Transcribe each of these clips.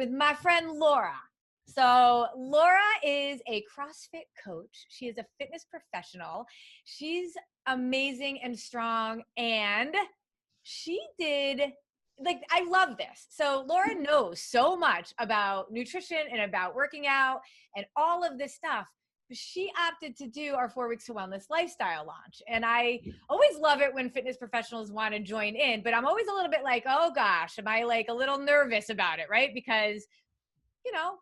with my friend Laura. So Laura is a CrossFit coach. She is a fitness professional. She's amazing and strong. And she did, like, I love this. So Laura knows so much about nutrition and about working out and all of this stuff. She opted to do our 4 Weeks to Wellness lifestyle launch. And I always love it when fitness professionals want to join in, but I'm always a little bit like, oh gosh, am I like a little nervous about it, right? Because, you know,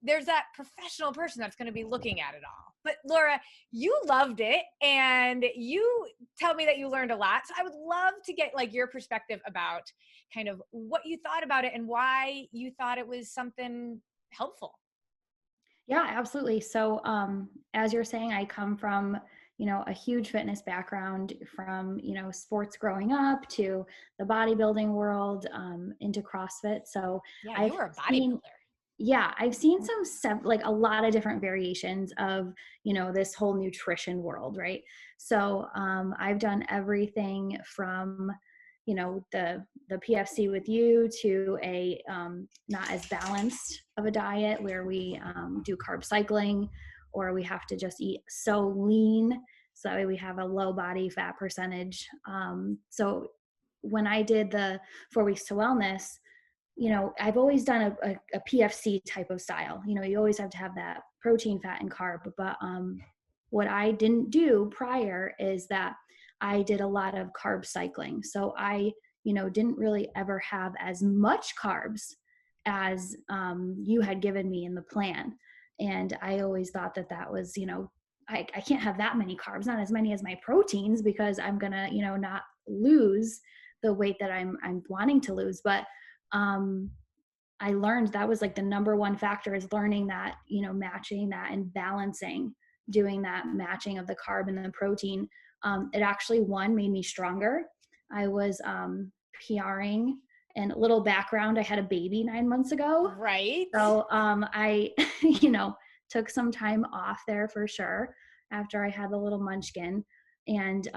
there's that professional person that's going to be looking at it all. But Laura, you loved it and you tell me that you learned a lot. So I would love to get like your perspective about kind of what you thought about it and why you thought it was something helpful. Yeah, absolutely. So, as you're saying, I come from, a huge fitness background from, sports growing up to the bodybuilding world, into CrossFit. So Yeah, you were a bodybuilder. I've seen like a lot of different variations of, this whole nutrition world. Right. So, I've done everything from, the PFC with you to a not as balanced of a diet where we do carb cycling, or we have to just eat so lean so that way we have a low body fat percentage. So when I did the 4 Weeks to Wellness, I've always done a PFC type of style. You always have to have that protein, fat, and carb. But what I didn't do prior is that I did a lot of carb cycling. So I, didn't really ever have as much carbs as you had given me in the plan. And I always thought that was, I can't have that many carbs, not as many as my proteins, because I'm going to, not lose the weight that I'm wanting to lose. But I learned that was like the number one factor, is learning that, matching that and balancing, doing that matching of the carb and the protein. It actually, made me stronger. I was PRing, and a little background, I had a baby 9 months ago. Right. So I, took some time off there for sure after I had the little munchkin, and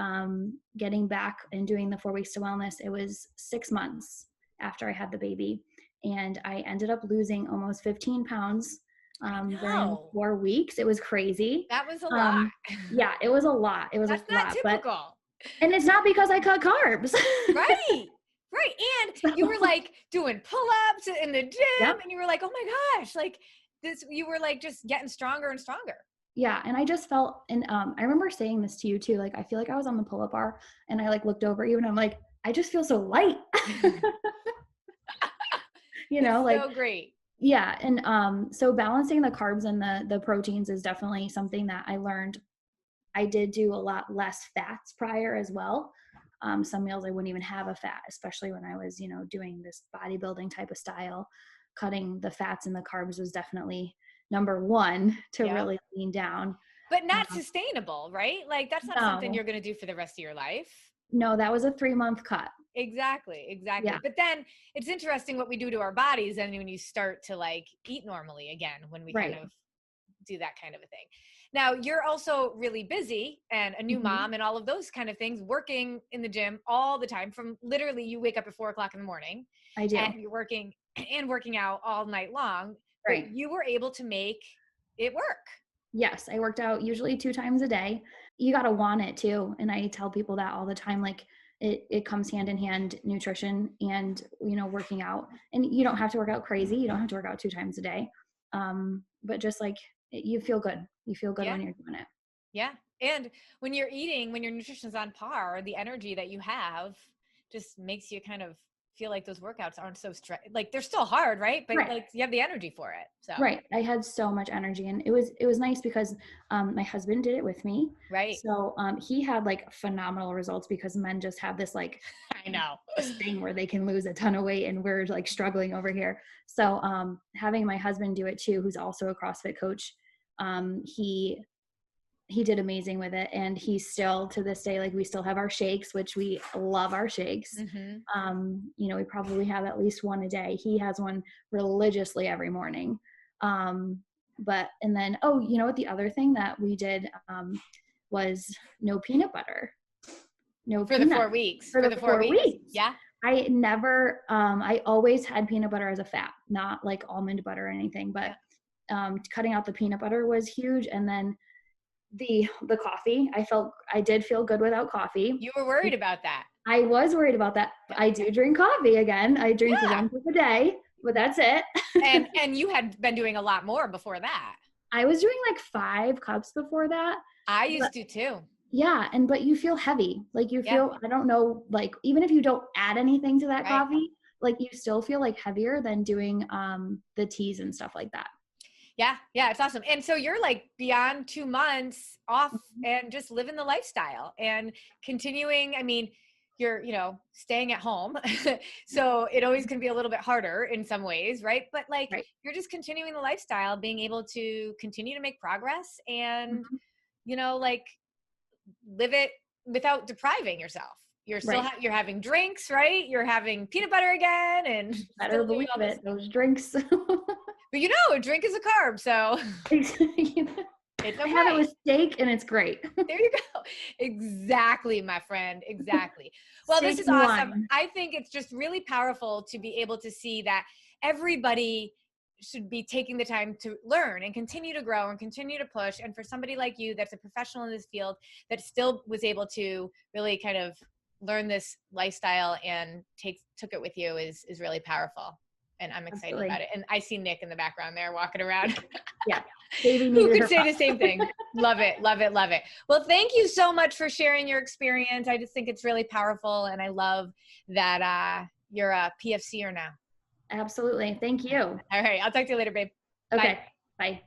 getting back and doing the 4 Weeks to Wellness. It was 6 months after I had the baby, and I ended up losing almost 15 pounds during 4 weeks. It was crazy. That was a lot. Yeah, it was a lot. It was That's a lot. not typical. And it's not because I cut carbs. Right. And you were like doing pull-ups in the gym. Yep. And you were like, oh my gosh, like this, you were like just getting stronger and stronger. Yeah. And I just felt, and I remember saying this to you too, like, I feel like I was on the pull-up bar and I like looked over at you and I'm like, I just feel so light. So great. Yeah. And so balancing the carbs and the proteins is definitely something that I learned. I did do a lot less fats prior as well. Some meals I wouldn't even have a fat, especially when I was, doing this bodybuilding type of style. Cutting the fats and the carbs was definitely number one to really lean down. But not sustainable, right? Like that's not something you're going to do for the rest of your life. No, that was a 3-month cut. Exactly. Yeah. But then it's interesting what we do to our bodies. And when you start to like eat normally again, when we kind of do that kind of a thing. Now you're also really busy and a new mom and all of those kind of things, working in the gym all the time, from literally you wake up at 4:00 in the morning. I do. And you're working and working out all night long. Right. But you were able to make it work. Yes. I worked out usually 2 times a day. You got to want it too. And I tell people that all the time, like it comes hand in hand, nutrition and, working out. And you don't have to work out crazy. You don't have to work out 2 times a day. But just like you feel good. You feel good when you're doing it. Yeah. And when you're eating, when your nutrition is on par, the energy that you have just makes you kind of feel like those workouts aren't so like they're still hard, right? But like you have the energy for it. So I had so much energy, and it was nice because my husband did it with me. Right. So he had like phenomenal results, because men just have this like I know this thing where they can lose a ton of weight, and we're like struggling over here. So having my husband do it too, who's also a CrossFit coach, he did amazing with it. And he's still, to this day, like we still have our shakes, which we love our shakes. We probably have at least one a day. He has one religiously every morning. And then, what the other thing that we did was no peanut butter. No, for the 4 weeks. For the 4 weeks. Yeah. I never, I always had peanut butter as a fat, not like almond butter or anything, but cutting out the peanut butter was huge. And then the coffee, I did feel good without coffee. You were worried about that. I was worried about that. I do drink coffee again. I drink Yeah. 1 cup a day, but that's it. And you had been doing a lot more before that. I was doing like 5 cups before that. I used to too. Yeah. But you feel heavy. Like you Yeah. feel, I don't know, like even if you don't add anything to that Right. coffee, like you still feel like heavier than doing the teas and stuff like that. Yeah. Yeah. It's awesome. And so you're like beyond 2 months off and just living the lifestyle and continuing. I mean, you're, staying at home. So it always can be a little bit harder in some ways, right? But like, Right. you're just continuing the lifestyle, being able to continue to make progress and, like live it without depriving yourself. You're still, Right. you're having drinks, right? You're having peanut butter again and Better still doing believe all this. it. Those drinks. But a drink is a carb. So it's okay. I have it with steak and it's great. There you go. Exactly, my friend. Exactly. Well, Steak this is and awesome. wine. I think it's just really powerful to be able to see that everybody should be taking the time to learn and continue to grow and continue to push. And for somebody like you that's a professional in this field that still was able to really kind of learn this lifestyle and took it with you is really powerful. And I'm excited about it. And I see Nick in the background there walking around. Yeah. Baby Who could say the same thing? Love it, love it, love it. Well, thank you so much for sharing your experience. I just think it's really powerful. And I love that you're a PFCer now. Absolutely. Thank you. All right. I'll talk to you later, babe. Okay. Bye. Bye.